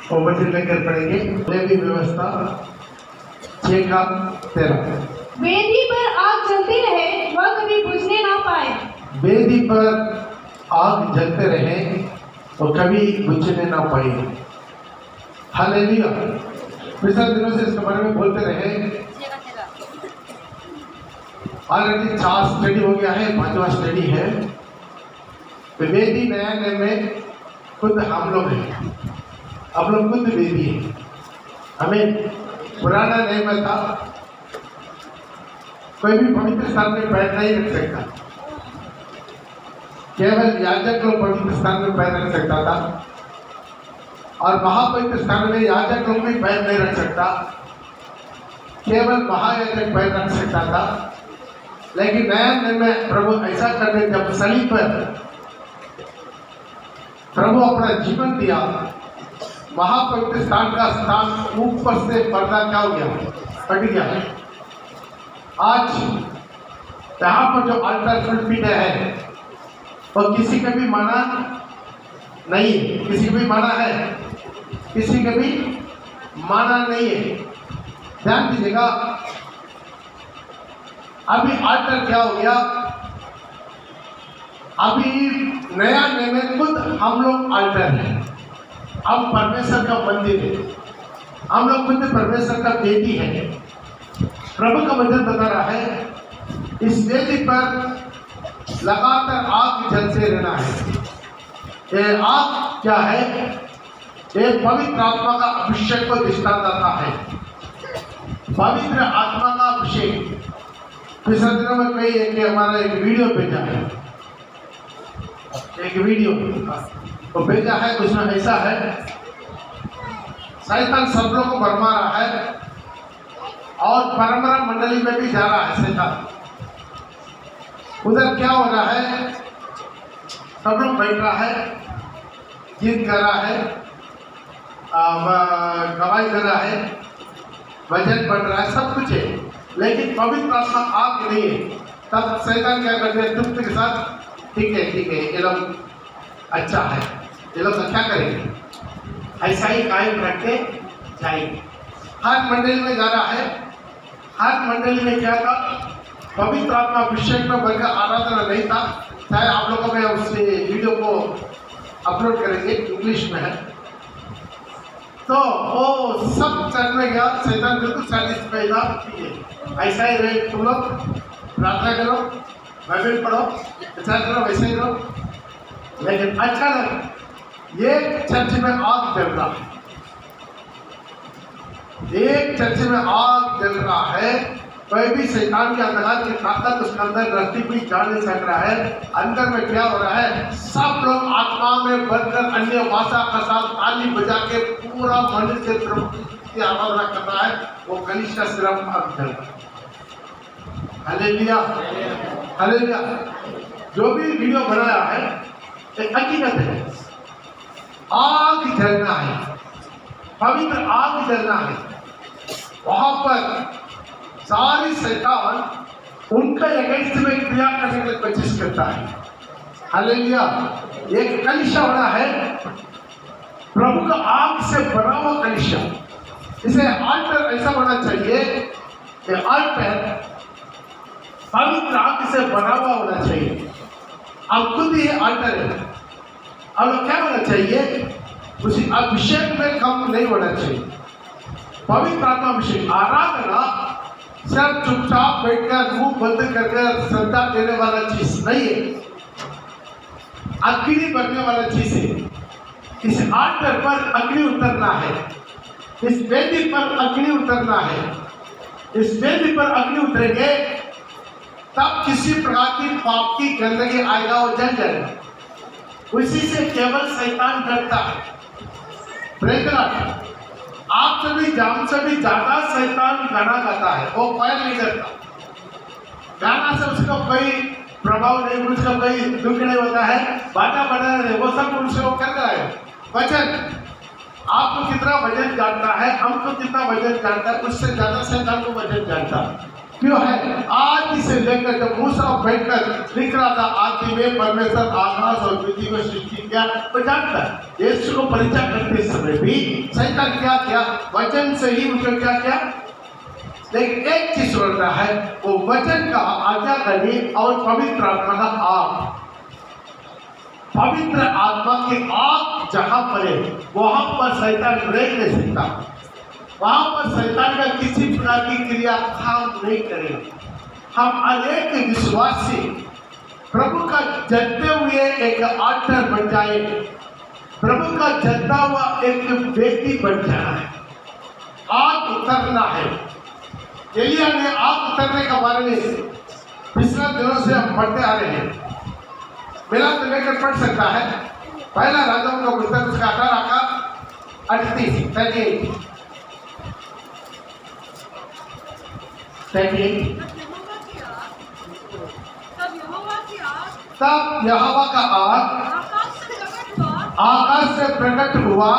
वो वचन लेकर पढ़ेंगे। लेवी व्यवस्था 6:13। वेदी पर आग जलती रहे, वह कभी बुझने ना पाए। वेदी पर आग जलते रहे और कभी बुझने ना पाए। हालेलुया। पिछले दिनों से इसके बारे में बोलते रहे। ऑलरेडी 4 स्टडी हो गया है, 5वां स्टडी है। वेदी नया नियम में खुद हम लोग हैं, हम लोग खुद वेदी हैं। हमें पुराना नियम में था कोई भी पवित्र स्थान में पैर नहीं रख सकता, केवल याजक लोग पवित्र स्थान में पैर रख सकता था और महापवित्र स्थान में याजक लोग भी पैर नहीं रख सकता, केवल महायाजक पैर रख सकता था। लेकिन नया नियम में प्रभु ऐसा करने, जब सलीब पर प्रभु अपना जीवन दिया, महापवित्र स्थान का स्थान ऊपर से पर्दा क्या हो गया, फट गया। आज यहाँ पर जो अल्टर फुलफिट है वो किसी का भी माना नहीं है, किसी का भी माना है, किसी का भी माना नहीं है। ध्यान दीजिएगा, अभी अल्टर क्या हो गया, अभी नया नियम में खुद हम लोग अल्टर हैं, हम परमेश्वर का मंदिर है, हम लोग खुद परमेश्वर का वेदी है। प्रभु का वचन बता रहा है इस वेदी पर लगातार आग जलते रहना है। ये आग क्या है? ये पवित्र आत्मा का अभिषेक को दृष्टांत आता है। पवित्र आत्मा का अभिषेक। पिछले दिनों में कई एक हमारा एक वीडियो भेजा है, एक वीडियो तो भेजा है, उसमें ऐसा है शैतान सब लोगों को भरमा रहा है और परंपरा मंडली में भी जा रहा है शैतान। उधर क्या हो रहा है, सब लोग बैठ रहा है, गीत कर रहा है, गवाही कर रहा है, भजन बन रहा है, सब कुछ है, लेकिन पवित्र आत्मा आग नहीं है। तब शैतान क्या करते हैं, तृप्ति के साथ ठीक है ये लोग अच्छा है, ये लोग क्या करेंगे, ऐसा ही कायम रखते जाएंगे। हर मंडली में जा रहा है, हर मंडली में क्या था, पवित्र आत्मा अभिषेक में बनकर आराधना नहीं था। चाहे आप लोगों में उस वीडियो को अपलोड करेंगे, इंग्लिश में है। तो वो सब चल में गया, शैतान बिल्कुल सैटिस्फाइड था, ठीक है ऐसा ही रहे, तुम लोग प्रार्थना करो, बाइबल पढ़ो, विचार करो, वैसे ही रहो। लेकिन अचानक एक चर्च में आग जल रहा है, एक चर्च में आग जल रहा है, कोई भी शैतान के अंधकार की ताकत उसके अंदर रहती हुई जा नहीं सक रहा है। अंदर में क्या हो रहा है, सब लोग आत्मा में बनकर अन्य भाषा का साथ ताली बजा के पूरा मंदिर से की आराधना कर रहा है। वो कलीसिया सिर्फ आग जल रहा है। Hallelujah, hallelujah. जो भी वीडियो बनाया है एक हकीकत है, आग जलना है, पवित्र आग जलना है। वहां पर सारी शैतान उनका अगेंस्ट में क्रिया करने की कोशिश करता है। हालेलुया। एक कलीसिया बना है, प्रभु का आग से बना हुआ कलीसिया। इसे आल्टर ऐसा होना चाहिए कि आल्टर पवित्र आग से बना हुआ होना चाहिए। अब खुद ही आल्टर है, अब क्या होना चाहिए, उसी अभिषेक में कम नहीं होना चाहिए। पवित्र आत्मा अभिषेक, आराधना सब चुपचाप बैठकर मुंह बंद करके श्रद्धा देने वाला चीज नहीं है, अग्नि भरने वाला चीज है। इस आल्टर पर अग्नि उतरना है, इस वेदी पर अग्नि उतरना है। इस वेदी पर अग्नि उतरेंगे तब किसी प्रकार की पाप की गंदगी आएगा, वो जल जाएगा। उसी से केवल शैतान डरता है। आप सभी जाम से भी ज्यादा शैतान गाना गाता है, वो फायर नहीं करता। गाना से उसका कोई प्रभाव नहीं, उसका कोई दुख नहीं होता है, बाटा बना रहे, वो सब उनसे वो कर रहा है। वचन आपको कितना वजन जानता है, हमको कितना वजन जानता है, उससे ज्यादा शैतान को वजन जानता है। क्यों है? आज से लेकर जब मूसा बैठकर लिख रहा था आदि में परमेश्वर आकाश और पृथ्वी को सृष्टि किया, वो जानता है। यीशु को परिचय करते समय भी शैतान क्या किया? वचन से ही उसको क्या किया? लेकिन एक चीज सुन रहा है, वो वचन का आज्ञाकारी और पवित्र आत्मा का आग। पवित्र आत्मा की आग जहां पर है वहां पर शैतान रह नहीं सकता, वहां पर शैतान का किसी प्रकार की क्रिया काम नहीं करेगा। हम अनेक विश्वासी प्रभु का जलते हुए एक आल्टर बन जाए, प्रभु का जलता हुआ एक व्यक्ति बन जाना है, आग उतरना है। एलिया ने आग उतरने के बारे में पिछले दिनों से हम पढ़ते आ रहे हैं। मेरा तो लेकर पढ़ सकता है। पहला राजाओं का पुस्तक उसका 18 का 38 तब यहोवा का आग आकाश से प्रकट हुआ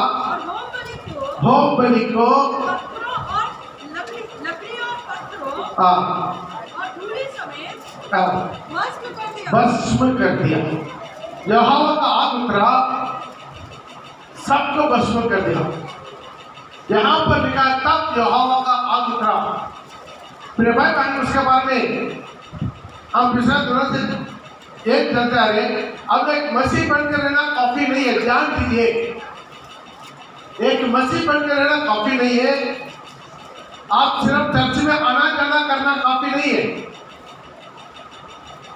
होम बलि को भस्म कर दिया। यहोवा का आग उतरा, सबको भस्म कर दिया। यहाँ पर लिखा है तब यहोवा का आग उतरा। मेरे भाई बहन, उसके बारे में हम पिछले दिनों से एक चलते आ रहे हैं। अब एक मसीह बनकर रहना काफी नहीं है, ध्यान दीजिए। एक मसीह बनकर रहना काफी नहीं है, आप सिर्फ चर्च में आना जाना करना काफी नहीं है,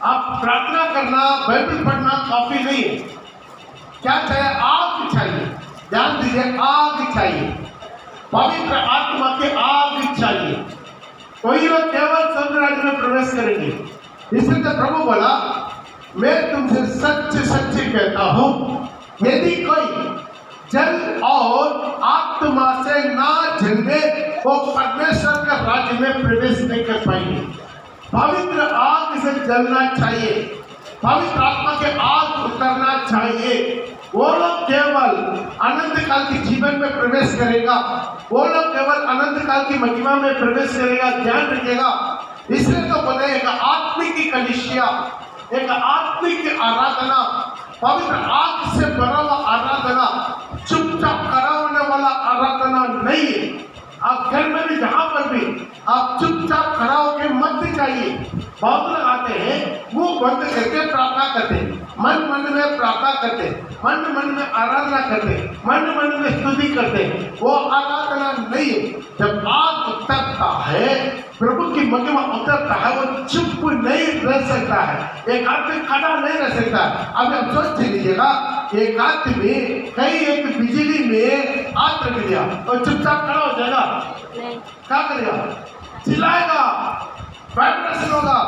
आप प्रार्थना करना बाइबल पढ़ना काफी नहीं है। क्या चाहिए? आग चाहिए। ध्यान दीजिए, आग चाहिए, पवित्र आत्मा के आग चाहिए। कोई लोग केवल स्वर्ग राज्य में प्रवेश करेंगे। इसलिए तो प्रभु बोला, मैं तुमसे सच सच कहता हूं, यदि कोई जल और आत्मा से ना जले वो परमेश्वर का राज्य में प्रवेश नहीं कर पाएंगे। पवित्र आग से जलना चाहिए, पवित्र आत्मा के आग उतरना चाहिए। वो लोग केवल अनंत काल के जीवन में प्रवेश करेगा, वो लोग केवल अनंत काल की महिमा में प्रवेश करेगा। ध्यान रखिएगा। इसलिए तो बोले एक आत्मिक की कलीसिया, एक आत्मिक आराधना, पवित्र आग से भरा हुआ आराधना, चुपचाप कराने वाला आराधना नहीं है। आप घर में भी जहां पर भी आप चुपचाप खड़ा होकर मत चाहिए। बहुत लोग आते हैं, मुंह बंद करके प्रार्थना करते, मन मन में प्रार्थना करते, मन मन में आराधना करते, मन मन में स्तुति करते। वो आराधना नहीं है। जब आग उतरता है, प्रभु की महिमा उतरता है, वो चुप नहीं रह सकता है, एक आदमी खड़ा नहीं रह सकता। अब आप सोच लीजिएगा, एक आदमी कहीं एक बिजली में आग रख दिया और चुपचाप खड़ा हो जाएगा, क्या करेगा? चिल्लाएगा, वाइब्रेशन होगा,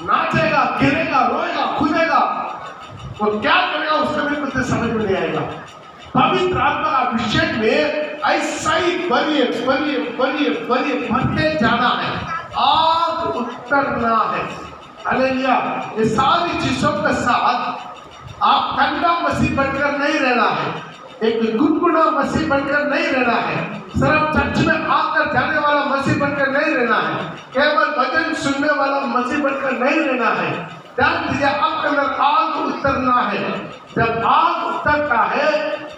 नाचेगा, गिरेगा, रोएगा, कूदेगा। वो क्या करेगा उसका भी कुछ समझ में नहीं आएगा। पवित्र आत्मा का अभिषेक में ऐसा ही बलिए बलिए बलिए बलिए बढ़ते जाना है, आग उतरना है। हालेलुया। ये सारी चीजों के साथ आप ठंडा मसीह बनकर नहीं रहना है, एक गुनगुना मसीह बनकर नहीं रहना है, सिर्फ चर्च में आकर जाने वाला मसीह बनकर नहीं रहना है, केवल वचन सुनने वाला मसीह बनकर नहीं रहना है। ध्यान दीजिए, आपके अंदर आग उतरना है। जब आग उतरता है,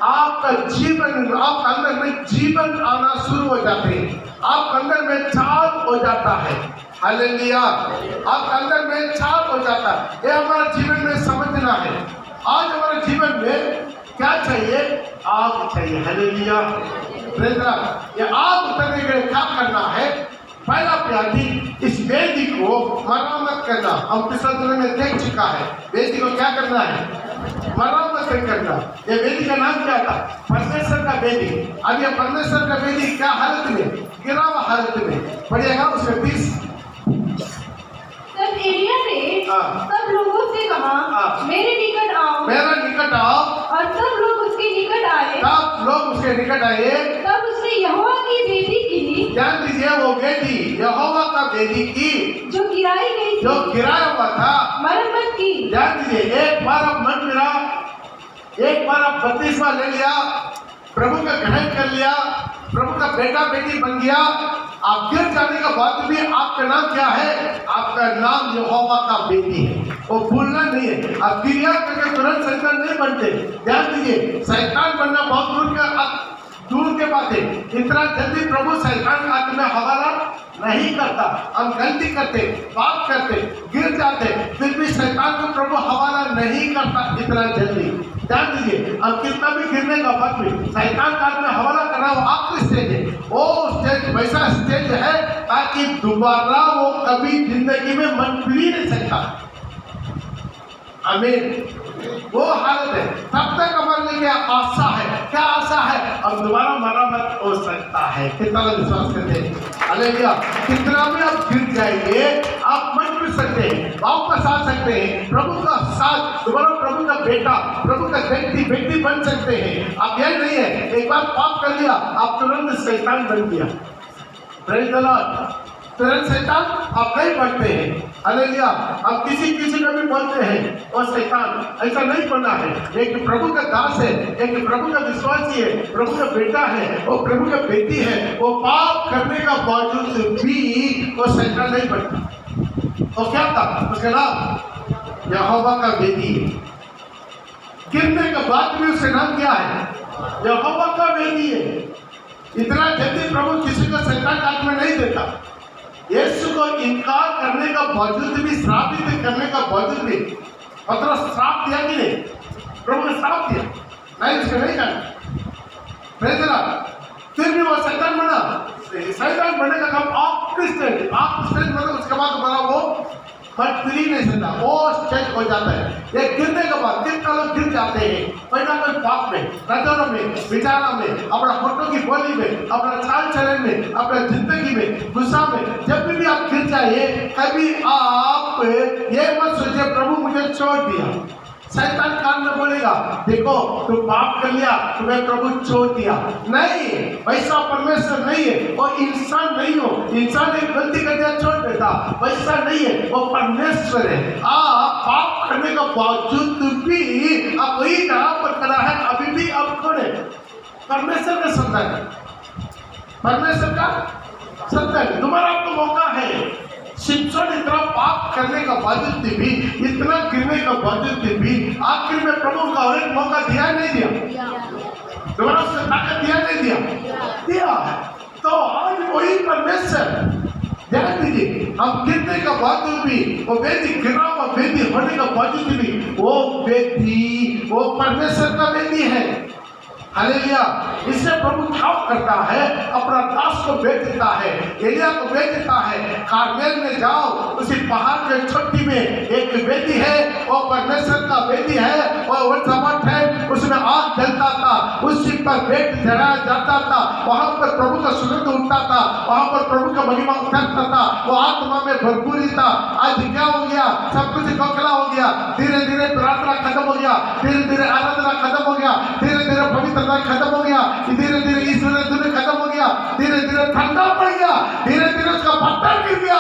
आपका जीवन, आपके अंदर में जीवन आना शुरू हो जाते हैं, आपके अंदर में छाल हो जाता है। हालेलुया। आपके अंदर में छाल हो जाता है। ये हमारा जीवन में समझना है। आज हमारे जीवन में क्या चाहिए? आग चाहिए। हालेलुया। ये आग उतरने के लिए क्या करना है? पहला प्यादी, इस वेदी को मरम्मत करना। हम पिछले दिनों में देख चुका है, वेदी को क्या करना है? मरम्मत करना। ये वेदी का नाम क्या था? परमेश्वर का वेदी। अब ये परमेश्वर का वेदी क्या हालत में? गिरा हुआ हालत में। पढ़िएगा उसमें 20। तब एलिया ने सब लोगों से कहा, मेरे निकट आओ, मेरे निकट आओ। और सब लोग उसके निकट आए। सब लोग उसके निकट आए। तब उसने यहोवा की वेदी की, ध्यान दीजिए, वो वेदी यहोवा का वेदी की जो गिराई गई थी, जो गिराया हुआ था, मरम्मत की। ध्यान दीजिए, एक बार आप मन मिला, एक बार आप बपतिस्मा ले लिया, प्रभु का ग्रहण कर लिया, प्रभु का बेटा बेटी बन गया, आप गिर जाने के बाद भी आपका नाम क्या है? आपका नाम यहोवा का बेटी है। वो भूलना नहीं है। आप क्रिया करके तुरंत शैतान नहीं बनते। ध्यान दीजिए, शैतान बनना बहुत दूर के बात है। इतना जल्दी प्रभु शैतान का हाथ में हवाला नहीं करता। हम गलती करते, पाप करते, गिर जाते, फिर भी शैतान को प्रभु हवाला नहीं करता इतना जल्दी। ध्यान दीजिए, हम कितना भी गिरने का वक्त भी शैतान का हाथ में हवाला करना, वो आखिरी स्टेज है। वो स्टेज वैसा स्टेज है ताकि दोबारा वो कभी जिंदगी में मन फिर ही नहीं सकता। आमीन। वो हालत है। तब तक हमारे लिए आशा है। क्या आशा है? अब दोबारा मरम्मत हो सकता है। कितना लोग विश्वास करते हैं? हालेलुया। कितना भी आप गिर जाएंगे, आप मन फिर सकते हैं, वापस आ सकते हैं, प्रभु का साथ, दोबारा प्रभु का बेटा, प्रभु का बेटी बन सकते हैं। आप यह नहीं है एक बार पाप कर लिया आप तुरंत शैतान बन गया। Praise the Lord. तुरंत शैतान आप नहीं बनते हैं। हालेलुया। आप किसी को भी बोलते हैं और शैतान, ऐसा नहीं बनना है। एक प्रभु का दास है, एक प्रभु का विश्वासी है, प्रभु का बेटा है, वो प्रभु का बेटी है। वो पाप करने का बावजूद भी वो शैतान नहीं बनता। और क्या था उसका नाम? यहोवा का बेटी है। गिरने के बाद भी उसका नाम क्या है? यहोवा का बेटी है। इतना जल्दी प्रभु किसी को शैतान हाथ में नहीं देता। यीशु को इनकार करने का बावजूद भी, श्रापित करने का बावजूद भी, मतलब श्राप दिया कि नहीं? प्रभु ने श्राप दिया नहीं, उसको नहीं करना। Praise the Lord. फिर भी वो शैतान बना। शैतान बनने का काम आप स्टेज मतलब उसके बाद बना वो बट फिर ही नहीं सकता। वो स्टेज हो जाता है। ये गिरने के बाद कितना लोग गिर जाते हैं, कोई ना कोई पाप में, नजरों में, विचारों में, अपना फोटो की बोली में, अपना चाल चलन में, अपना जिंदगी में, गुस्सा में। जब भी आप गिर जाइए, कभी आप ये मत सोचिए प्रभु मुझे छोड़ दिया। शैतान कान में बोलेगा, देखो तुम पाप कर लिया, तुम्हें प्रभु छोड़ दिया। नहीं, वैसा परमेश्वर नहीं है। वो इंसान नहीं हो। इंसान एक गलती कर दिया छोड़ देता, वैसा नहीं है। वो परमेश्वर है। आप पाप करने का बावजूद भी आप वही जगह पर खड़ा है। अभी भी आप कौन है? परमेश्वर का संतान है। परमेश्वर का संतान। तुम्हारा आपको मौका है। शिमशोन इतना पाप करने का बावजूद भी, इतना गिरने का बावजूद भी, आखिर में प्रभु का और एक मौका दिया नहीं दिया? दोबारा उसने ताकत दिया नहीं दिया? तो आज वही परमेश्वर, ध्यान दीजिए, हम गिरने का बावजूद भी, वो बेटी गिरा हुआ बेटी होने का बावजूद भी, वो बेटी वो परमेश्वर का बेटी है। हालेलुया। इससे प्रभु क्या करता है? अपना दास को भेज देता है, एलिया को भेज देता है। कारमेल में जाओ, उसी पहाड़ के चोटी में एक बेटी है, वो परमेश्वर का बेटी है। वो समर्थ है, उसमें आग जलता था, उसी पर भेंट चढ़ाया जाता था। वहां पर प्रभु का सुगंध उठता था, वहां पर प्रभु का महिमा उतरता था। वो आत्मा में भरपूरी था। आज क्या हो गया? सब कुछ खोखला हो गया। धीरे धीरे प्रार्थना खत्म हो गया, धीरे धीरे आराधना खत्म हो गया, धीरे धीरे पवित्र खत्म हो गया, धीरे धीरे ईश्वर खत्म हो गया, धीरे धीरे ठंडा पड़ गया, धीरे धीरे उसका पत्थर गिर गया।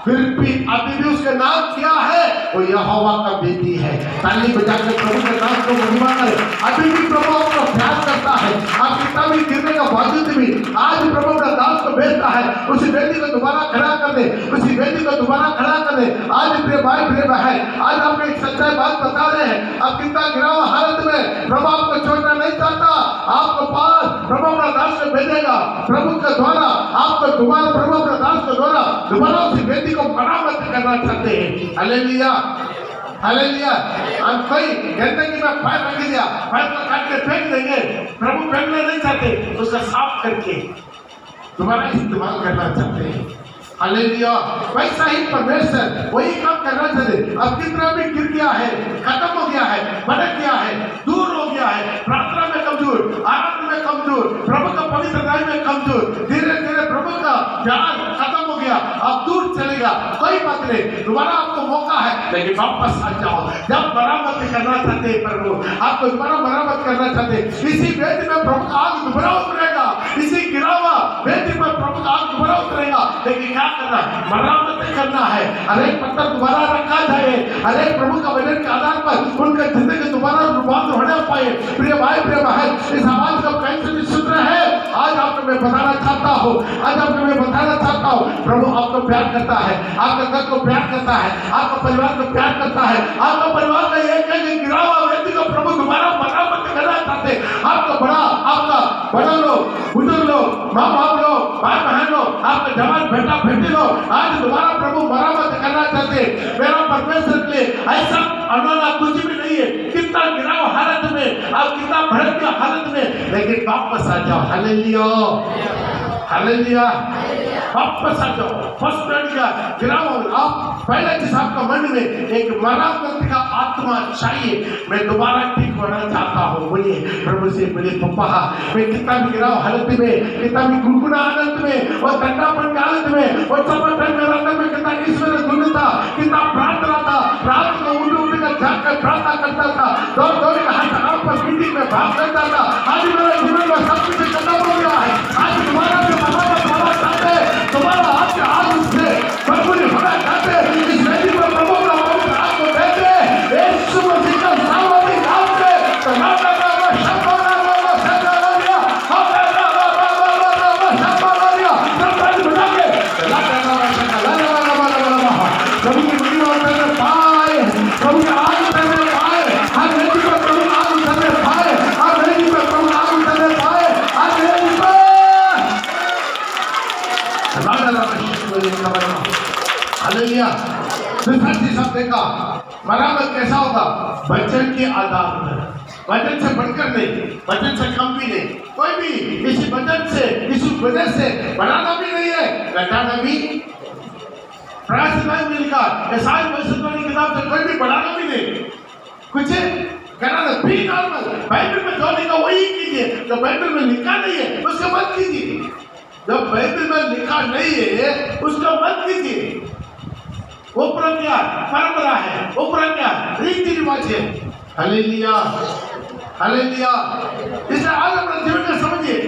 फिर भी अभी भी उसका नाम क्या है? वो यहोवा का बेटी है। ताली बजाकर प्रभु के नाम को महिमा करें। अभी भी प्रभु आपको प्यार करता है। आप कितना भी गिरने का बावजूद भी आज प्रभु अपना दास को भेजता है, उसी बेटी को दोबारा खड़ा कर दे, उसी बेटी को दोबारा खड़ा कर दे। आज प्रिय भाई प्रिय बहन, आज आपको एक सच्चाई बात बता रहे हैं। आप कितना गिरा हुआ हालत में, प्रभु आपको छोड़ना नहीं चाहता। आपको पास प्रभु अपना दास को भेजेगा। प्रभु के द्वारा आपको दोबारा, प्रभु अपना दास के द्वारा दोबारा उसी बेटी को मरम्मत करना चाहते हैं। Hallelujah, hallelujah. हम कोई गंदगी में पैर रख दिया, पैर को काट के फेंक देंगे। प्रभु फेंकना नहीं चाहते, उसका साफ करके दोबारा इस्तेमाल करना चाहते हैं। हालेलुया। वैसा ही परमेश्वर वही काम करना चाहते। अब कितना भी गिर गया है, खत्म हो गया है, भटक गया है, दूर हो गया है, प्रार्थना में कमजोर, आराधना में कमजोर, प्रभु का पवित्र नाम में कमजोर, धीरे धीरे प्रभु का प्यार खत्म हो गया, अब दूर चलेगा, कोई बात नहीं, दोबारा आपको मौका है, लेकिन वापस आ जाओ। जब मरम्मत करना चाहते हैं प्रभु, आपको दोबारा मरम्मत करना चाहते हैं, इसी वेदी में प्रभु का आग दोबारा उतरेगा, इसी गिरावा वेदी में प्रभु का आग दोबारा उतरेगा। लेकिन क्या करना? मरम्मत करना है। हर एक पत्थर दोबारा रखा जाए, हर एक प्रभु का वचन के आधार पर उनका जिंदगी दोबारा रूपांतर होने पाए। प्रिय भाई प्रिय बहन, इस आवाज का कहीं से भी सुन रहे हैं, आज आप आपको मैं बताना चाहता हूँ, आज आपको मैं बताना चाहता हूँ, प्रभु आपको प्यार करता है, आपके घर को प्यार करता है, आपका परिवार को प्यार करता है, आपका परिवार का एक गिरा हुआ व्यक्ति को प्रभु दोबारा मरम्मत करना चाहते हैं। आपका बड़ा लोग, बुजुर्ग लोग, माँ बाप लोग, भाई बहन लोग, आपका जवान बेटा बेटी लोग आज दोबारा प्रभु मरम्मत करना चाहते हैं। मेरा परमेश्वर के लिए ऐसा अनोना कुछ भी नहीं है। कितना गिराव हालत में, आप कितना भड़क हालत में, लेकिन वापस आ जाओ। हालेलुया, हालेलुया, वापस आ जाओ। फर्स्ट का गिराव, आप पहले जिस आपका मन में एक मरम्मत का आत्मा चाहिए, मैं दोबारा ठीक होना चाहता हूँ, बोलिए प्रभु से, बोलिए पप्पा मैं कितना भी गिराव हालत में, कितना भी गुनगुना हालत में और ठंडापन की हालत में और समर्थन मेरे अंदर में कितना ईश्वर धुन था, कितना प्रार्थना था, रात को उठ कर जाकर प्रार्थना करता था, दौड़ के हाथ पर मीटिंग में भाग करता था। आज मेरे जीवन में सब कुछ खत्म हो गया है। आज दोबारा में मरम्मत होना चाहते हैं, दोबारा आपके हाथ से प्रभु ने होना चाहते हैं। इस नदी पर प्रभु का पवित्र हाथ को देते यीशु मसीह का सामर्थ्य नाम से प्रभु की बड़ी बात पाए, प्रभु के आग उतरने पाए, हर नदी पर प्रभु आग उतरने पाए, हर नदी पर प्रभु आग उतरने पाए, हर नदी पर हालेलुया। दूसरा चीज आप देखा, मरम्मत कैसा होगा? वचन के आधार पर, वचन से बढ़कर नहीं, वचन से कम भी नहीं, कोई भी इसी वचन से, इस वजह से बढ़ाना भी नहीं है, घटाना भी। प्रयास में लिखा ईसाई भविष्यवाणी किताब से कोई भी बढ़ाना भी नहीं, कुछ करना भी नॉर्मल। बाइबल में जो लिखा वही कीजिए, जो बाइबल में लिखा नहीं है उसको मत कीजिए, जो बाइबल में लिखा नहीं है उसको मत कीजिए। ऊपर क्या परंपरा है, ऊपर क्या रीति रिवाज है। Hallelujah, hallelujah. इसे आज अपने जीवन में समझिए,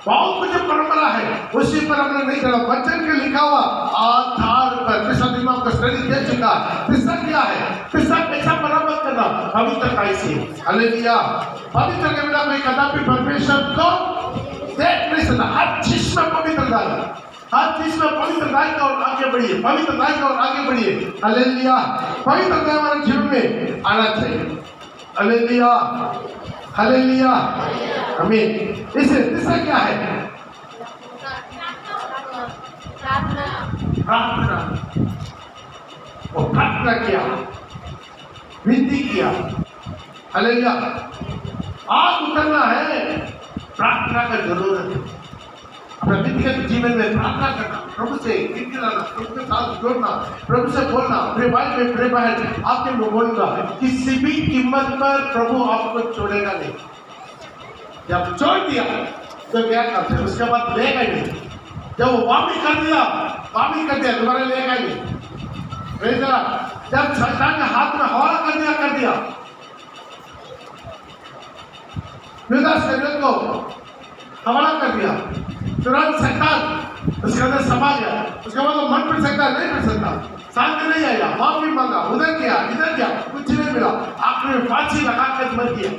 बहुत कुछ परंपरा है, उसी पर हमने नहीं चला। वचन के लिखा हुआ आधार पर तीसरा दिमाग का स्टडी दे चुका। तीसरा क्या है? तीसरा कैसा मरम्मत करना? पवित्र कैसे? हालेलुया। पवित्र के बिना कोई कदापि परमेश्वर को देख नहीं सकता। हर चीज में पवित्र डालो, हर चीज में पवित्र डाल और आगे बढ़िए, पवित्र डाल और आगे बढ़िए। हालेलुया। पवित्रता हमारे जीवन में आना चाहिए। हालेलुया, हालेलुया, आमीन। इसे तीसरा क्या है? प्रार्थना। वो प्रार्थना किया, विनती किया। हालेलुया। आग उतरना है, प्रार्थना का जरूरत है। अपने व्यक्तिगत जीवन में प्रार्थना करना, प्रभु से गिड़गिड़ाना, प्रभु के साथ जोड़ना, प्रभु से बोलना, प्रे भाई में प्रे बहन आपके मैं बोलूंगा, किसी भी कीमत पर प्रभु आपको छोड़ेगा नहीं। जब छोड़ दिया तो क्या करते, उसके बाद लेगा नहीं। जब वो वापस कर दिया दोबारा लेगा नहीं। जब शैतान के हाथ में हवाला कर दिया युदास इस्करियोत को हवाला कर दिया, तुरंत शैतान उसके अंदर समा गया। उसके बाद वो मन पड़ सकता नहीं पड़ सकता, शांति नहीं आया, माफी मांगा, उधर किया इधर किया, कुछ नहीं मिला। आखिर में फांसी लगा कर मर गया,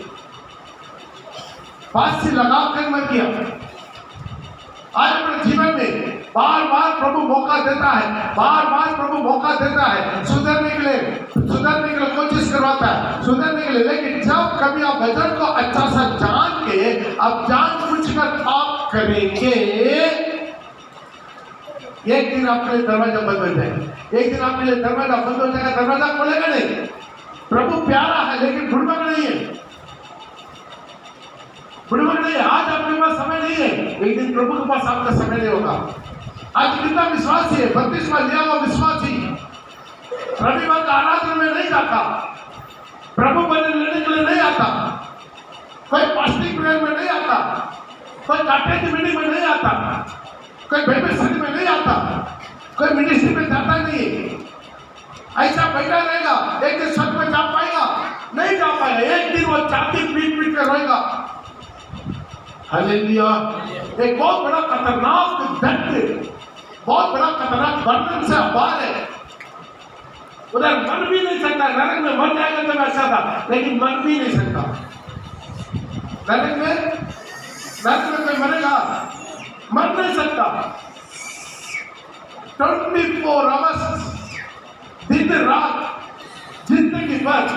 फांसी लगा कर मर गया। आज अपने जीवन में बार बार प्रभु मौका देता है, बार बार प्रभु मौका देता है सुधरने के लिए कोशिश करवाता है सुधरने के लिए। लेकिन जब कभी आप वचन को अच्छा सा जान के अब जानबूझकर आप करेंगे, एक दिन आपके लिए दरवाजा बंद हो जाएगा, एक दिन आपके लिए दरवाजा बंद हो जाएगा, दरवाजा खोलेगा नहीं। प्रभु प्यारा है लेकिन भुड़मक नहीं है, भुड़मक नहीं है। आज आपके पास समय नहीं है, एक दिन प्रभु के पास आपका समय नहीं होगा। आज कितना विश्वासी है, 32वां लिया हुआ विश्वासी रविवार का आराधना में नहीं जाता, प्रभु को लेने के लिए नहीं आता, कोई पास्टिंग प्रेयर में नहीं आता, कोई काटे मीटिंग में नहीं आता, कोई बाइबल स्टडी में नहीं आता, कोई मिनिस्ट्री में जाता नहीं। ऐसा बैठा रहेगा, एक दिन सच में जा पाएगा नहीं जा पाएगा, एक दिन वो छाती पीट कर रहेगा। हालेलुया। एक बहुत बड़ा खतरनाक दंड, बहुत बड़ा खतरनाक बंधन से अपार है। उधर मर भी नहीं सकता, नरक में मर जाएगा तो ऐसा था, लेकिन मर भी नहीं सकता। नरक में कोई मरेगा घंटा 24 आवर्स दिन रात जिंदगी भर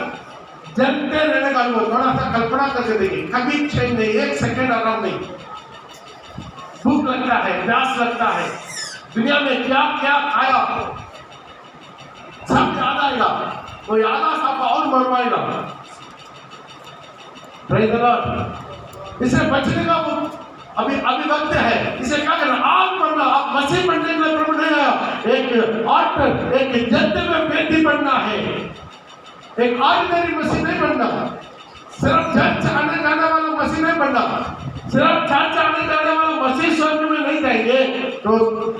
जलते रहने का अनुभव। थोड़ा सा कल्पना करके देखिए, कभी चैन नहीं, एक सेकंड आराम नहीं। भूख लगता है, प्यास लगता है, दुनिया में क्या क्या खाया सब याद आएगा, वो यादा सब और मरवाएगा। Praise the Lord. इसे बचने का वो अभी वक्त है। इसे क्या करना? आप बनना। आप मसीह बनने के लिए प्रभु नहीं आया। एक ऑर्डर, एक जन्नत में बेटी बनना है, एक ऑर्डिनरी मसीह नहीं बनना। सिर्फ चर्च आने जाने वाला मसीह नहीं बनना। सिर्फ चर्च आने जाने वाला मसीह स्वर्ग में नहीं जाएंगे तो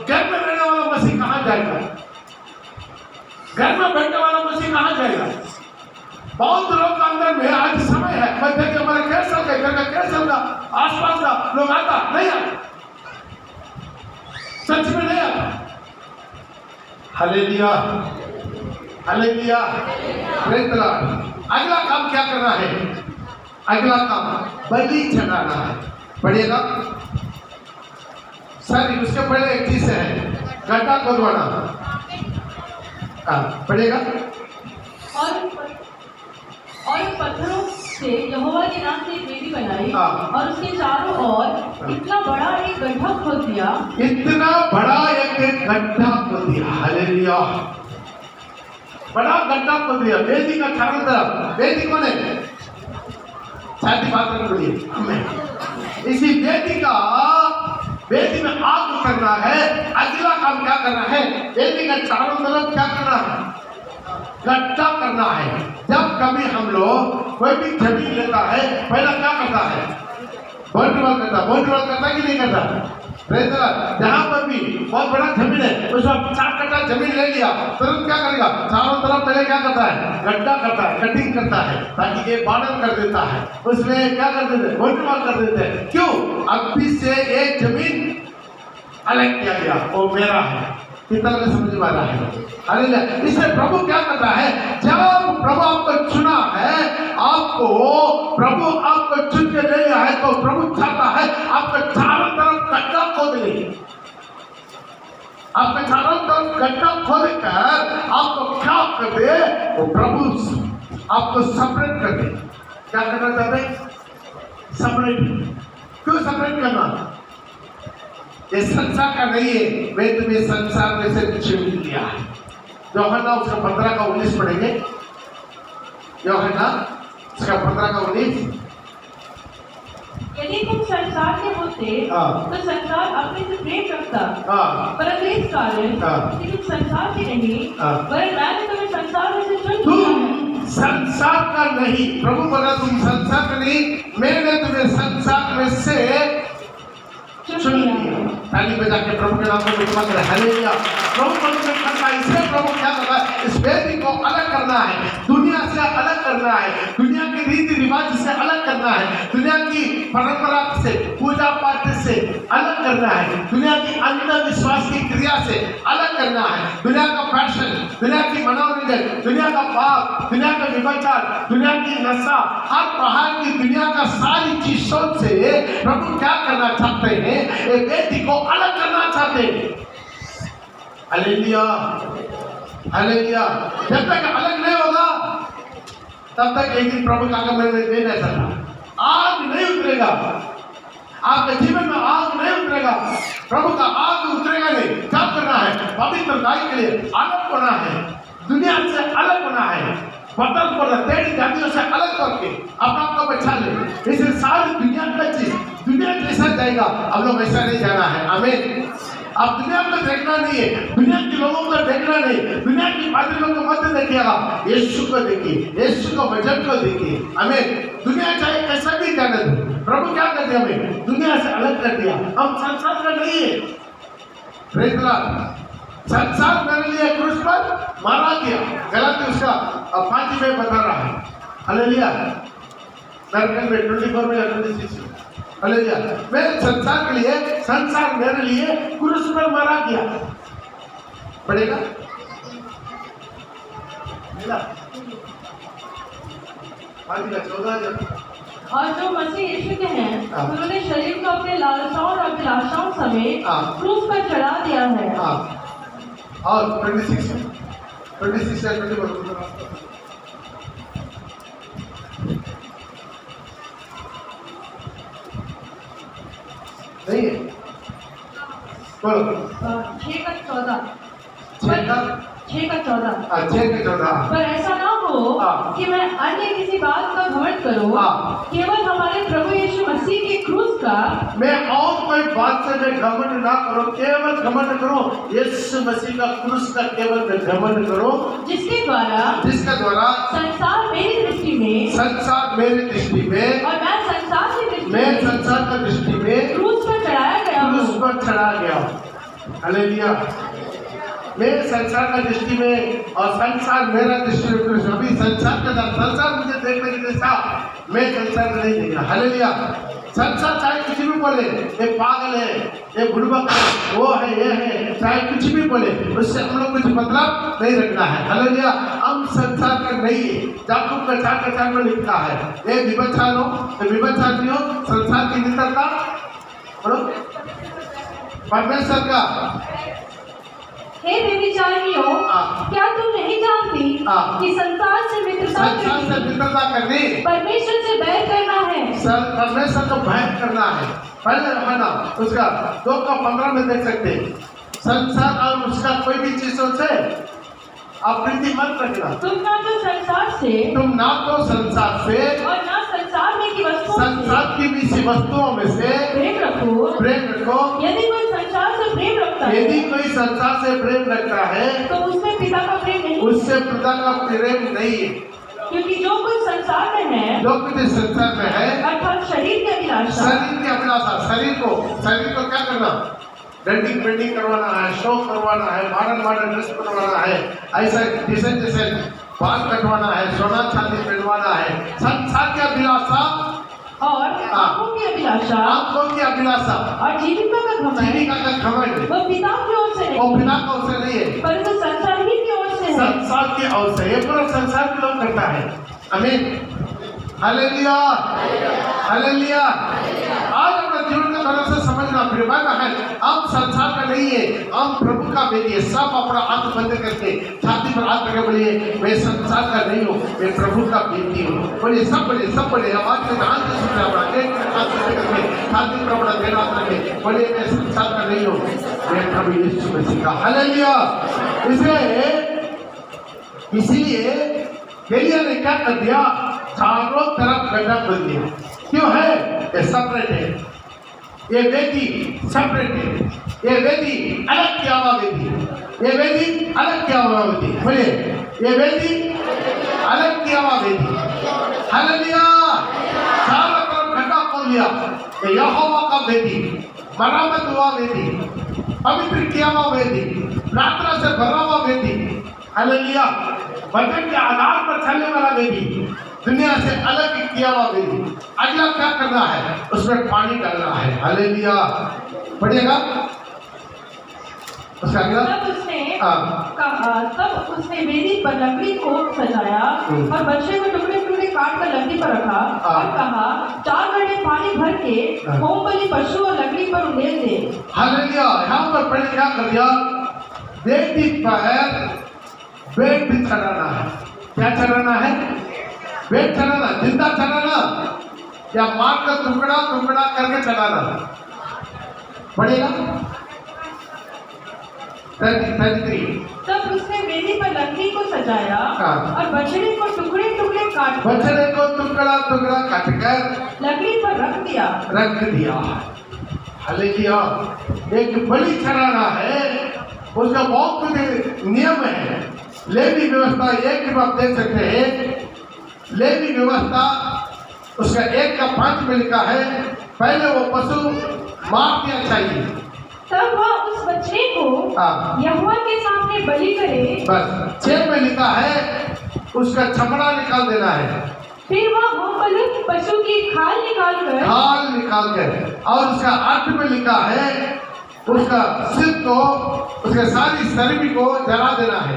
घर में रहने वाला मसीह कहाँ जाएगा? घर में बैठने वाला मसीह कहाँ जाएगा? बहुत लोग का अंदर में आज समय है, मैं देखिए हमारे कैसल का घर का कैसल का आसपास का लोग आता नहीं आता, सच में नहीं आता। Hallelujah, hallelujah, praise the Lord. अगला काम क्या करना है? अगला काम बलि चढ़ाना है। पढ़िएगा सर, उसके पहले एक चीज है, गड्ढा खोदवाना। पढ़िएगा। और पत्थरों से यहोवा के नाम से एक वेदी बनाई और उसके चारों ओर इतना बड़ा एक गड्ढा खोद दिया। इतना बड़ा एक गड्ढा खोद दिया। हालेलुया, बड़ा गड्ढा खोद दिया वेदी का चारों तरफ। वेदी कौन है? साथी बात बोलिए हमें। इसी वेदी में आग करना है। अगला काम क्या करना है? वेदी का चारों तरफ क्या करना है? गड्ढा करना है। जब कभी हम लोग कोई भी जमीन लेता है, पहला क्या करता है? बोल्डवाल करता कि नहीं करता? Praise the Lord. जहाँ पर भी बहुत बड़ा जमीन है, उसमें 4 कट्ठा जमीन ले लिया, तुरंत क्या करेगा? चारों तरफ पहले क्या करता है? गड्ढा करता है, कटिंग करता है, ताकि ये बार्डर कर देता है। उसमें क्या कर देते हैं? बोल्डवाल कर देते हैं। क्यों? अभी से एक जमीन अलग किया गया, वो मेरा है। कितना में समझ में आ रहा है? हालेलुया। इससे प्रभु क्या करता है? जब प्रभु आपको चुना है, प्रभु आपको चुन के ले लिया है, तो प्रभु चाहता है आपके चारों तरफ गड्ढा खोद ले। आपके चारों तरफ गड्ढा खोद कर आपको क्या कर दे? वो प्रभु आपको सेपरेट कर दे। क्या करना चाहते? सेपरेट। क्यों सेपरेट करना? ये संसार का नहीं है, मैं तुम्हें संसार में से चुन लिया है। यूहन्ना उसका 15 का 19 पढ़ेंगे। यूहन्ना उसका 15 का 19। यदि तुम संसार के होते तो संसार अपने से प्रेम रखता, परंतु इस कारण कि तुम संसार के नहीं, वरन मैंने तुम्हें संसार में से चुन लिया है। संसार का नहीं, प्रभु बोला तुम संसार का नहीं, मैंने तुम्हें संसार में से चुन लिया। ताली बजा के प्रभु के नाम में महिमा करें। हालेलुया। प्रभु पवित्र करना, इससे प्रभु क्या कर रहा है? इस वेदी को अलग करना है, दुनिया से अलग करना है, दुनिया के रीति रिवाज से अलग करना है, दुनिया की परंपरा से, पूजा पाठ से अलग करना है, दुनिया की अंधविश्वास की क्रिया से अलग करना है, दुनिया का फैशन, दुनिया की मनोरंजन, दुनिया का पाप, दुनिया का विभचार, दुनिया की नशा, हर प्रकार की दुनिया का सारी चीजों से प्रभु क्या करना चाहते हैं? एक वेदी को अलग करना चाहते हैं। Hallelujah, hallelujah. जब तक अलग नहीं होगा तब तक एक दिन प्रभु का आगमन नहीं रह सकता। आग नहीं उतरेगा आपके जीवन में, आग नहीं उतरेगा, प्रभु का आग उतरेगा नहीं। क्या करना है? पवित्र गाय के लिए अलग होना है, दुनिया से अलग होना है, बदल कर तेरी जातियों से अलग करके अपना आपको बचा ले। इसे सारी दुनिया का चीज दुनिया जैसा जाएगा, अब लोग ऐसा नहीं जाना है। आमीन। अब दुनिया को देखना नहीं है, दुनिया के लोगों को देखना नहीं, दुनिया की पादरियों को मत देखिएगा, यीशु को देखिए, यीशु को वचन को देखिए। हमें दुनिया चाहे कैसा भी जाने दो, प्रभु क्या कर दिया? हमें दुनिया से अलग कर दिया। हम संसार का नहीं है। Praise the Lord. संसार मेरे लिए क्रूस पर मारा गया। गलती उसका 5 में बता रहा है। हालेलुया। नरकन में 24 में 26। हालेलुया। मैं संसार के लिए, संसार मेरे लिए क्रूस पर मारा गया। पढ़ेगा मिला 14 और जो मसीह यीशु के हैं उन्होंने शरीर को अपने लालसाओं और अभिलाषाओं समेत क्रूस पर चढ़ा दिया है। और 26 से 24 नहीं है, बोलो 6 का 14 6 का 14 पर ऐसा ना हो कि मैं अन्य किसी बात का घमंड करूं, केवल हमारे प्रभु यीशु मसीह के क्रूस का। मैं और कोई बात से मैं घमंड ना करो, केवल घमंड करो यीशु मसीह का क्रूस का केवल मैं घमंड करो, जिसके द्वारा संसार मेरी दृष्टि में और मैं संसार की दृष्टि में क्रूस पर चढ़ा गया। हालेलुया। मैं संसार का दृष्टि में और संसार मेरा दृष्टि में, अभी संसार मुझे देखने के जैसा, मैं संसार नहीं देख रहा। हालेलुया। संसार चाहे कुछ भी बोले, ये पागल है, ये बुड़बक है, वो है, ये है, चाहे कुछ भी बोले, उससे हम लोग कुछ मतलब नहीं रखना है। हालेलुया। हम संसार का नहीं है। याकूब का 4 में लिखता है, ये विभत्सार हो, संसार की मित्रता परमेश्वर का। हे व्यभिचारियों, क्या तुम नहीं जानती कि संसार से मित्रता करनी परमेश्वर से बैर करना है। परमेश्वर को बैर करना है। पहले रहना उसका 2:15 में देख सकते हैं। संसार और उसका कोई भी चीजों से आप प्रीति मत रखना। तुम ना तो संसार से और ना संसार में की वस्तुओं में से प्रेम रखो। यदि कोई संसार से प्रेम रखता है तो उसमें पिता का प्रेम नहीं है। क्योंकि जो कुछ संसार में है अर्थात शरीर की अभिलाषा, शरीर को क्या करना, डेंटिंग करवाना है, शो करवाना है, मॉडर्न ड्रेस बनवाना है, ऐसा डिजाइन बाल कटवाना है, सोना चांदी पहनवाना है, संसार की अभिलाषा और आंखों की अभिलाषा और जीविका का घमंड वो पिता की ओर से नहीं है, परंतु संसार ही की ओर से है। संसार की ओर से, ये पूरा संसार के लोग करता है। आमीन। हालेलुया। हालेलुया। आज अपने जीवन का तरफ से समझना प्रियमान है, हम संसार का नहीं है, हम प्रभु का बेटी है। सब अपना आंख बंद करके छाती पर हाथ रखे, बोलिए मैं संसार का नहीं हूँ, मैं प्रभु का बेटी हूँ। बोलिए सब बोलिए आवाज से ध्यान से सुन रहे, छाती पर अपना देना रखे, बोलिए मैं संसार का नहीं हूँ, मैं प्रभु यीशु मसीह का। हालेलुया। इसीलिए एलिया ने क्या कर दिया, चारों तरफ गड्ढा खोल दिया। क्यों है? ये सेपरेट है, ये वेदी सेपरेट है, ये वेदी अलग किया हुआ वेदी, ये वेदी अलग किया हुआ वेदी। बोलिए ये वेदी अलग किया हुआ वेदी। हालेलुया। चारों तरफ गड्ढा खोल दिया। ये यहोवा का वेदी, मरम्मत हुआ वेदी, पवित्र किया हुआ वेदी, प्रार्थना से भरा हुआ वेदी। हालेलुया। वचन के आधार पर चलने वाला वेदी, दुनिया से अलग किया हुआ वेदी। अगला क्या करना है, उसमें पानी डालना है। हालेलुया। पढ़िएगा उसका अगला। तब उसने वेदी पर लकड़ी को सजाया और बच्चे को टुकड़े टुकड़े काट कर लकड़ी पर रखा और कहा, 4 घड़े पानी भर के होम बलि पशु और लकड़ी पर उंडेल दे। हालेलुया। यहाँ पर पहले क्या कर दिया, वेदी पर वेट भी चढ़ाना है। क्या चढ़ाना है? वेट चढ़ाना, जिंदा चढ़ाना या मार का टुकड़ा करके चढ़ाना पड़ेगा। 33। तब उसने वेदी पर लकड़ी को सजाया और बछड़े को टुकड़े टुकड़े काट टुकड़ा काट कर लकड़ी पर रख दिया। हालेलुया। एक बलि चढ़ाना है, उसका बहुत कुछ नियम है। लेवी व्यवस्था एक आप देख सकते हैं। लेवी व्यवस्था उसका 1:5 में लिखा है, पहले वो पशु मार दिया चाहिए, तब वह उस बच्चे को यहोवा के सामने बलि करे। बस 6 में लिखा है उसका चमड़ा निकाल देना है, फिर वह होम बलि पशु की खाल निकाल कर और उसका 8 में लिखा है उसका सिर को, उसके सारी शरीर को जला देना है।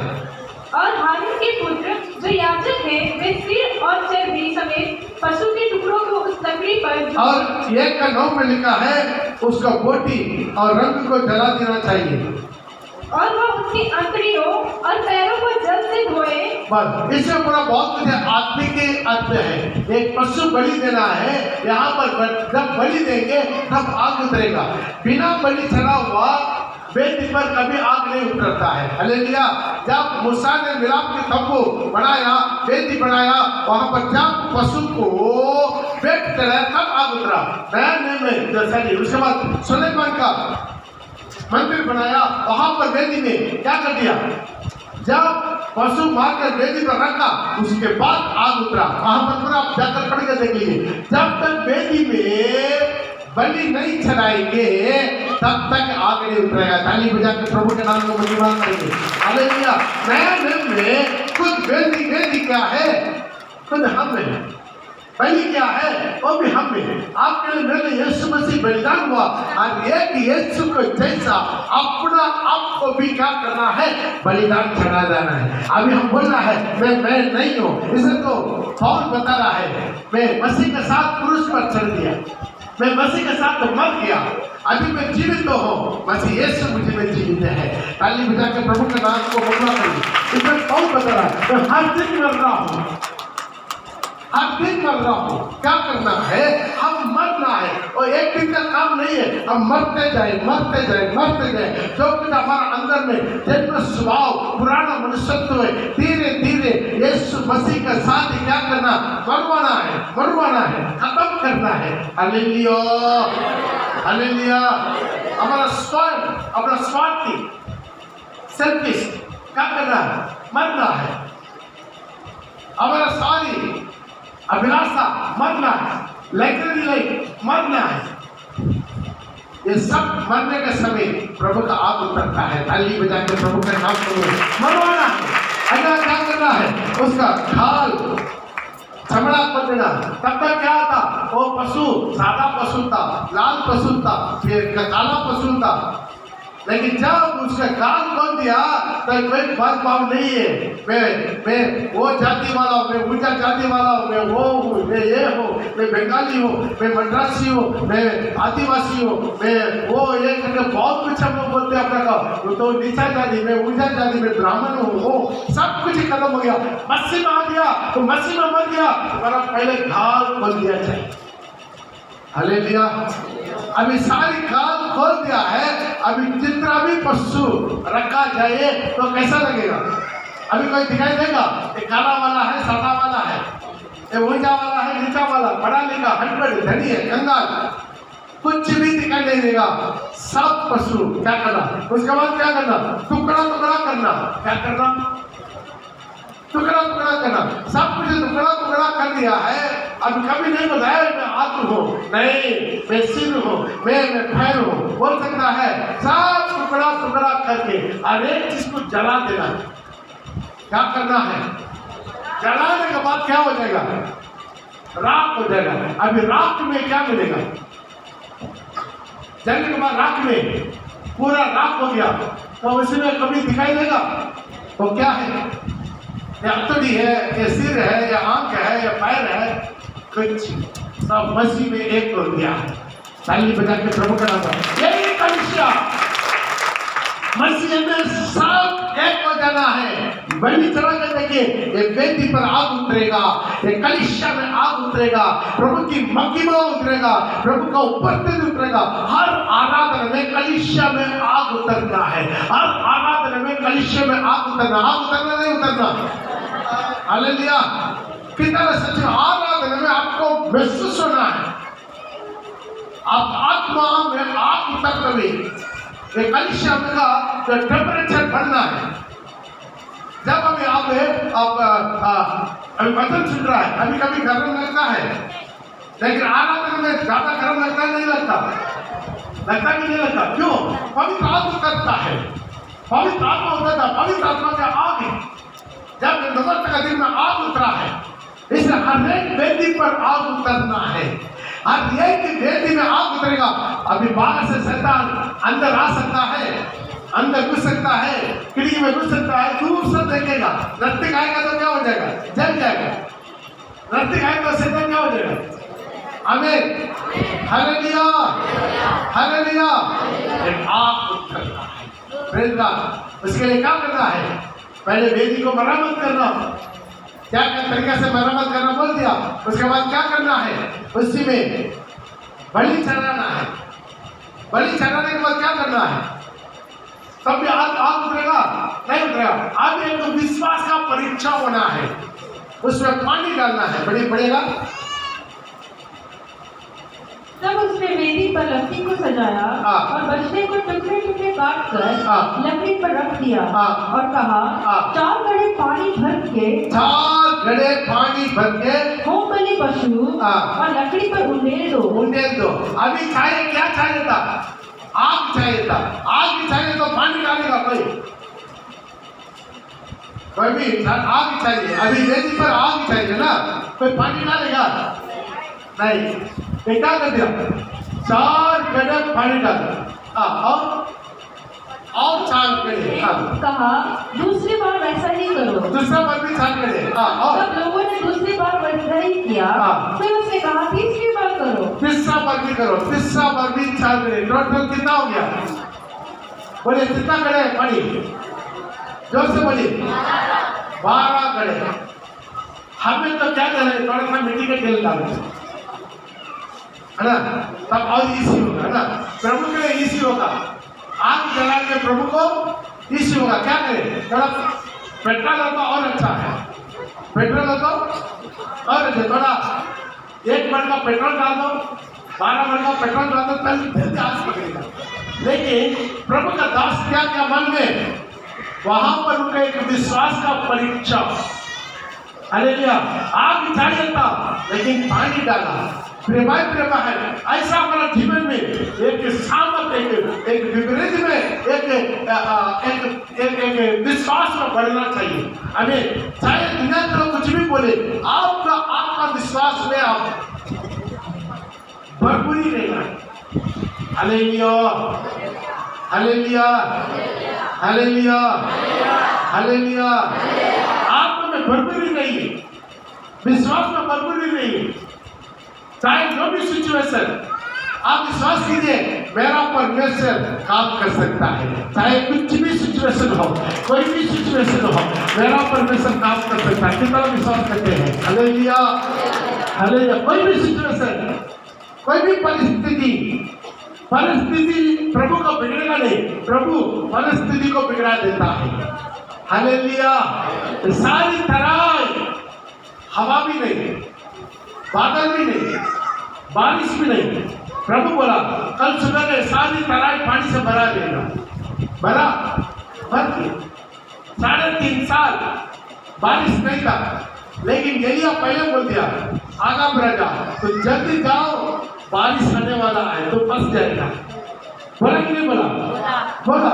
और हारून के पुत्र जो याजक है वे सिर और चर्बी समेत पशु के टुकड़ों को उस लकड़ी पर, और 1:9 में लिखा है उसका बोटी और रंग को जला देना चाहिए और वह उसकी अंतड़ियों और पैरों को जल से धोए। बस इससे पूरा बहुत कुछ आत्मिक अर्थ है। एक पशु बलि देना है, यहाँ पर जब बलि देंगे तब आग उतरेगा। बिना बलि चढ़ा हुआ वेदी पर कभी आग नहीं उतरता है। हालेलुया। जब मूसा ने मिलाप के तंबू बनाया, वेदी बनाया, वहां पर जब पशु को वेट चढ़ाया तब आग उतरा। नया में जैसा नहीं, उसके बाद सुलेमान का मंदिर बनाया, वहां पर वेदी में क्या कर दिया, जब पशु मारकर वेदी पर रखा उसके बाद आग उतरा। वहां पर पूरा आप जाकर पढ़ के देख लीजिए। जब तक वेदी में बलि नहीं चढ़ाएंगे तब तक आग नहीं उतरेगा। ताली बजा के प्रभु के नाम को महिमा करेंगे। हालेलुया। नया नियम में खुद वेदी क्या है, खुद हम है। बलि क्या है, वो भी हम में। आपके लिए मेरे यीशु मसीह बलिदान हुआ और एक यीशु को जैसा अपना आप को भी क्या करना है, बलिदान चढ़ा देना है। अभी हम बोल रहा है मैं नहीं हूँ, इसे तो पौल बता रहा है मैं मसीह के साथ क्रूस पर चढ़ दिया, मैं मसीह के साथ तो मर गया, अभी मैं जीवित तो हूँ, मसीह यीशु मुझे में जीवित है। ताली बजा के प्रभु के नाम को महिमा करिए। इसमें पौल बता रहा है मैं हर दिन मर रहा हूँ, हर दिन मर रहा हूँ। क्या करना है, हम मरना है और एक दिन का काम नहीं है। हम मरते जाए मरते जाए मरते जाए। जो कुछ हमारा अंदर में जन्म स्वभाव पुराना मनुष्यत्व है, धीरे धीरे यीशु मसीह के साथ ही क्या करना, मरवाना है, खत्म करना है। Hallelujah hallelujah. हमारा स्वयं अपना स्वार्थी सेल्फिश क्या करना है, मरना है। हमारा सारी अभिलाषा मरना है, लाइब्रेरी लाइफ मरना है। ये सब मरने के समय प्रभु का आग उतरता है। ताली बजा के प्रभु के नाम को मरवाना है। अगर क्या करना है, उसका खाल चमड़ा कर देना। तब तक क्या था, वो पशु सादा पशु था, लाल पशु था, फिर काला पशु था, लेकिन जब उसका कान खोल दिया तो कोई भेदभाव नहीं है। मैं वो जाति वाला हूँ, मैं ऊंचा जाति वाला हूँ, मैं वो हूँ, मैं ये हूँ, मैं बंगाली हूँ, मैं मद्रासी हूँ, मैं आदिवासी हूँ, मैं वो ये करके बहुत कुछ हम लोग बोलते हैं अपना का। तो नीचा जाति, मैं ऊंचा जाति, मैं ब्राह्मण हूँ, वो सब कुछ खत्म हो गया। मसीह में आ गया तो मसीह में मर गया, तुम्हारा पहले घाल खोल दिया जाए। हालेलुया। अभी सारी खाल खोल दिया है। अभी जितना भी पशु रखा जाए तो कैसा लगेगा, अभी कोई दिखाई देगा, एक काला वाला है, सादा वाला है, एक ऊंचा वाला है, नीचा वाला, पढ़ा लिखा, हड़बड़, धनी है, कंगाल, कुछ भी दिखाई नहीं देगा। सब पशु क्या करना, उसके बाद क्या करना, टुकड़ा टुकड़ा करना। क्या करना, टुकड़ा टुकड़ा करना। सब कुछ टुकड़ा टुकड़ा कर दिया है। अब कभी नहीं बताया मैं आत्म हूँ, नहीं मैं सिर हूँ, मैं पैर हूँ, बोल सकता है। सब टुकड़ा टुकड़ा करके हर एक चीज को जला देना। क्या करना है, जलाने के बाद क्या हो जाएगा, राख हो जाएगा। अभी राख में क्या मिलेगा, जलने के बाद राख में पूरा राख हो गया तो उसमें कभी दिखाई देगा तो क्या है, या अंतड़ी है, या सिर है, या आंख है, या पैर है, कुछ सब मसीह में एक हो गया। ताली बजा के प्रभु का नाम। यही कलिसिया मसीह में सब एक हो जाना है। बलि चढ़ा के देखिए, ये वेदी पर आग उतरेगा, ये कलिसिया में आग उतरेगा, प्रभु की महिमा उतरेगा, प्रभु का उपस्थिति उतरेगा। हर आराधना में कलिसिया में आग उतरना है, हर आराधना में कलिसिया में आग उतरना। आग उतरना नहीं उतरना। हालेलुया। कितना सच में आराधना में आपको महसूस होना है, आप आत्मा में आग उतर रही है। कलिसिया का टेम्परेचर बढ़ना है। जब अभी आप अभी वचन सुन रहा है, अभी कभी गर्म लगता है, लेकिन आराधना में ज्यादा गर्म लगता नहीं लगता कि नहीं लगता। क्यों, पवित्र आत्मा करता है, पवित्र आत्मा उतरता, पवित्र आत्मा का आग है। जब नवरात्र का दिन में आग उतरा है, इसलिए हर एक वेदी पर आग उतरना है। हर एक वेदी में आग उतरेगा। अभी बाहर से शैतान अंदर आ सकता है, अंदर घुस सकता है, अग्नि में घुस सकता है, दूर से देखेगा। नर्तक आएगा तो क्या हो जाएगा? जल जाएगा। नर्तक आएगा तो शैतान क्या हो जाएगा? आमीन, हालेलुया, हालेलुया। एक आग उठता है, प्रेज़ गॉड। उसके लिए क्या करना है? पहले वेदी को मरम्मत करना, क्या तरीके से मरम्मत करना बोल दिया। उसके बाद क्या करना है? उसी में बलि चढ़ाना है। बलि चढ़ाने के बाद क्या करना है? तब भी आग उतरेगा? नहीं उतरेगा। अब एक विश्वास का परीक्षा होना है, उसमें पानी डालना है। बढ़ेगा। तब उसने वेदी पर लकड़ी को सजाया और बछड़े को टुकड़े टुकड़े काट कर लकड़ी पर रख दिया और कहा, 4 घड़े पानी भर के होम बलि पशु और लकड़ी पर उंडेल दो। अभी चाहिए, क्या चाहिए था? आग चाहिए था। आग चाहिए तो पानी डालेगा कोई भी? आग चाहिए। अभी वेदी पर आग चाहिए ना, कोई पानी डालेगा? नहीं। क्या कर दिया? 4 घड़े पानी डाला और 4 घड़े कहा, दूसरी बार वैसा ही करो। दूसरा बार भी 4 घड़े। तब लोगों ने दूसरी बार वैसा ही किया। फिर उसने कहा, तीसरी बार करो। तीसरा बार भी करो। तीसरा बार भी 4 घड़े। टोटल कितना हो गया? बोले कितना घड़े पानी? जोर से बोलिए। 12 घड़े। हमें तो क्या करना है? थोड़ा सा मिट्टी का तेल डालना है ना, तब और इसी होगा, है ना? प्रभु के लिए इसी होगा। आग जला के प्रभु को इसी होगा। क्या करें? थोड़ा पेट्रोल हो तो और अच्छा है। पेट्रोल हो तो और अच्छा। थोड़ा 1 मण का पेट्रोल डाल दो, 12 मण का पेट्रोल डाल दो, जल्दी आग पकड़ेगा। लेकिन प्रभु का दास क्या क्या मन में, वहां पर उनका एक विश्वास का परीक्षा। हालेलुया। आग चाहिए था लेकिन पानी डाला। प्रेमा है। ऐसा हमारा जीवन में एक सामर्थ, एक विपरीत में एक विश्वास में बढ़ना चाहिए हमें। चाहे दुनिया तो कुछ भी बोले, आपका विश्वास में आप भरपूरी रहना है। Hallelujah, hallelujah, hallelujah, hallelujah. आप में भरपूरी नहीं है, विश्वास में भरपूरी नहीं है। चाहे जो भी सिचुएशन, आप विश्वास कीजिए मेरा परमेश्वर काम कर सकता है। चाहे कुछ भी सिचुएशन हो, कोई भी सिचुएशन हो, मेरा परमेश्वर काम कर सकता है। कितना विश्वास करते हैं? Hallelujah, hallelujah. कोई भी सिचुएशन, कोई भी परिस्थिति प्रभु को बिगड़ेगा नहीं, प्रभु परिस्थिति को बिगड़ा देता है। हालेलुया। सारी तरह हवा भी नहीं, बादल भी नहीं, बारिश भी नहीं, प्रभु बोला कल सुबह में सारी तराई पानी से भरा देगा। भर के 3.5 साल बारिश नहीं था, लेकिन एलिया पहले बोल दिया, आगा बढ़ जा, तो जल्दी जाओ, बारिश आने वाला है, तो फंस जाएगा। बोला कि नहीं बोला? बोला।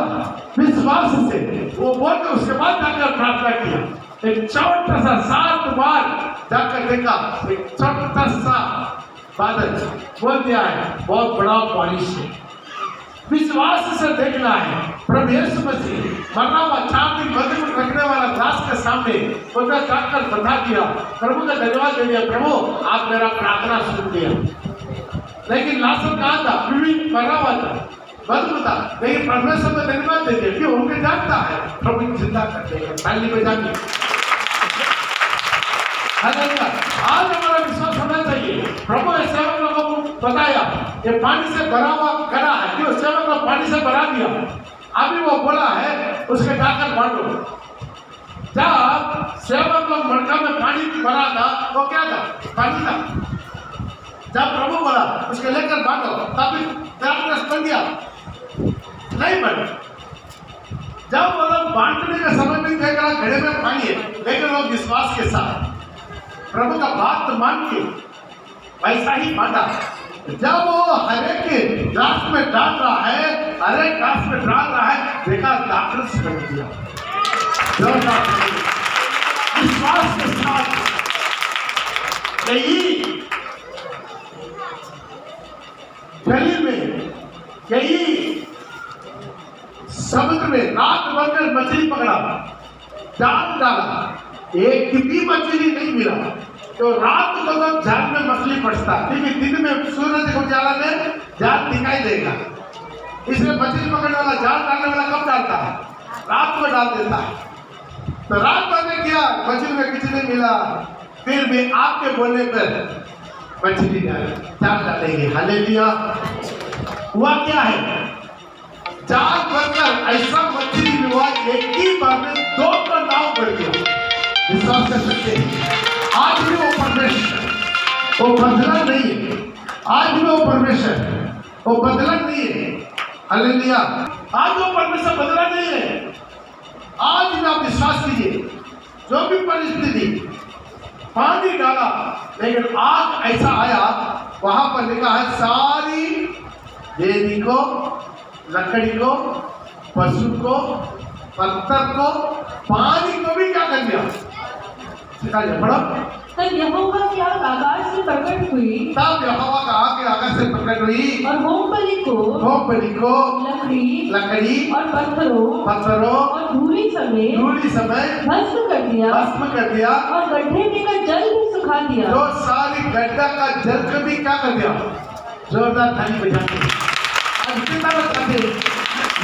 विश्वास से वो बोल के उसके बाद जाकर प्रार्थना किया। एक छोटा सा 7 बार जाकर देखा, एक छोटा सा बादल बोल दिया है, बहुत बड़ा बारिश है। विश्वास से देखना है। प्रभु यीशु मसीह मरना हुआ 4 दिन बंदी में रखने वाला दास के सामने उधर जाकर बता दिया, प्रभु का धन्यवाद दे दिया, प्रभु आप मेरा प्रार्थना सुन दिया। लेकिन लाजर कहा था, मरा हुआ था, बंद था, लेकिन परमेश्वर को धन्यवाद दे दिया, क्यों? उनके जानता है प्रभु जिंदा कर देगा। ताली बजा के आज हमारा विश्वास होना चाहिए। प्रभु ने सेवक लोगों को बताया ये पानी से भरा हुआ घड़ा है, क्यों? सेवक लोग पानी से भरा दिया। अभी वो बोला है उसके जाकर बांटो। जब सेवक लोग मटका में पानी भरा था, वो क्या था? पानी था। जब प्रभु बोला उसके लेकर बांटो, तभी दास बन गया, नहीं बना। जब वो लोग बांटने का समय में देख रहा घड़े में पानी है, लेकिन लोग विश्वास के साथ प्रभु का बात मान के वैसा ही बांटा। जब वो हरेक ग्लास में डाल रहा है, हरेक ग्लास में डाल रहा है, देखा डॉक्टर से कर दिया। विश्वास के साथ शरीर में कई समुद्र में रात भर मछली पकड़ा, जाल डाला, एक भी मछली नहीं मिला। तो रात को तो जाल में मछली फंसता, ठीक है, दिन में सूरज को उजाला में जाल दिखाई देगा। इसलिए मछली पकड़ने वाला, जाल डालने वाला कब डालता है? रात में डाल देता है। तो रात भर में क्या मछली में कुछ नहीं मिला, फिर भी आपके बोलने पर मछली जाल डालेंगे। हालेलुया। हुआ क्या है? जाल बनकर ऐसा मछली हुआ, एक ही बार में 2 का नाव बढ़ गया। विश्वास कर सकते हैं? आज भी वो परमेश्वर, वो बदला नहीं है। आज भी वो परमेश्वर, वो बदला नहीं है। हालेलुया। आज वो परमेश्वर बदला नहीं है। आज भी आप विश्वास कीजिए, जो भी परिस्थिति, पानी डाला लेकिन आग ऐसा आया, वहां पर लिखा है सारी वेदी को, लकड़ी को, पशु को, पत्थर को, पानी को भी क्या कर दिया? सिखाइए, पढ़ो। तब यहोवा की आग आकाश से प्रकट हुई, तब यहोवा का आग आकाश से प्रकट हुई, और होमबलि को लकड़ी और पत्थरों और धूलि समेत भस्म कर दिया और गड्ढे में का जल भी सुखा दिया। तो सारी गड्ढा का जल को भी क्या कर दिया? जोरदार ताली बजाते हैं। आज कितना बताते हैं,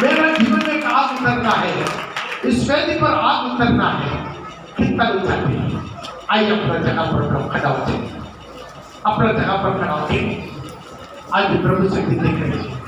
मेरा जीवन में एक आग उतरना है, इस वेदी पर आग उतरना है। कितना उतरते हैं? आइए अपना जगह पर खड़ा होते, अपना जगह पर खड़ा होते। आज प्रभु से देख रहे हैं।